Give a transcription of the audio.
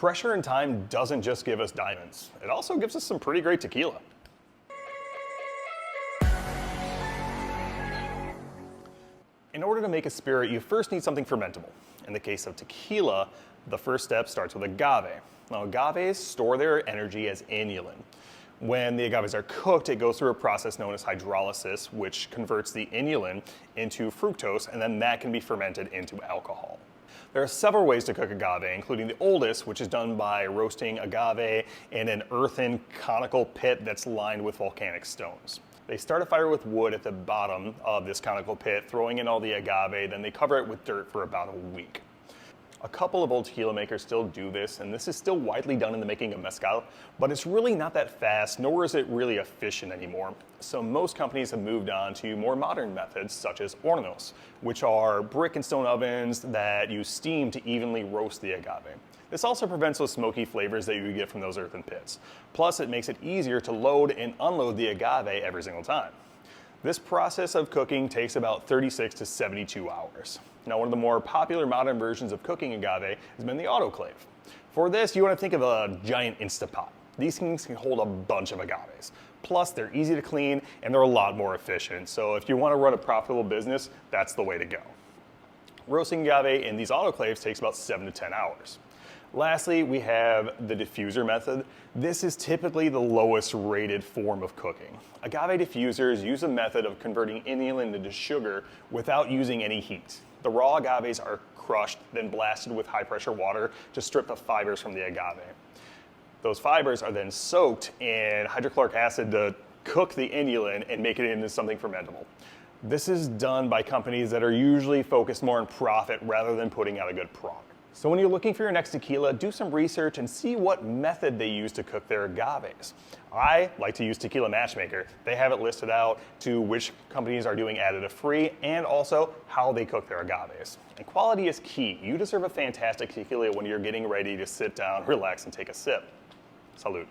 Pressure and time doesn't just give us diamonds, it also gives us some pretty great tequila. In order to make a spirit, you first need something fermentable. In the case of tequila, the first step starts with agave. Now, agaves store their energy as inulin. When the agaves are cooked, it goes through a process known as hydrolysis, which converts the inulin into fructose, and then that can be fermented into alcohol. There are several ways to cook agave, including the oldest, which is done by roasting agave in an earthen conical pit that's lined with volcanic stones. They start a fire with wood at the bottom of this conical pit, throwing in all the agave, then they cover it with dirt for about a week. A couple of old tequila makers still do this, and this is still widely done in the making of mezcal, but it's really not that fast, nor is it really efficient anymore. So most companies have moved on to more modern methods, such as hornos, which are brick and stone ovens that use steam to evenly roast the agave. This also prevents those smoky flavors that you get from those earthen pits. Plus, it makes it easier to load and unload the agave every single time. This process of cooking takes about 36 to 72 hours. Now, one of the more popular modern versions of cooking agave has been the autoclave. For this, you want to think of a giant Instapot. These things can hold a bunch of agaves. Plus, they're easy to clean and they're a lot more efficient. So if you want to run a profitable business, that's the way to go. Roasting agave in these autoclaves takes about 7 to 10 hours. Lastly, we have the diffuser method. This is typically the lowest rated form of cooking. Agave diffusers use a method of converting inulin into sugar without using any heat. The raw agaves are crushed, then blasted with high pressure water to strip the fibers from the agave. Those fibers are then soaked in hydrochloric acid to cook the inulin and make it into something fermentable. This is done by companies that are usually focused more on profit rather than putting out a good product. So when you're looking for your next tequila, do some research and see what method they use to cook their agaves. I like to use Tequila Matchmaker. They have it listed out to which companies are doing additive free and also how they cook their agaves. And quality is key. You deserve a fantastic tequila when you're getting ready to sit down, relax, and take a sip. Salud.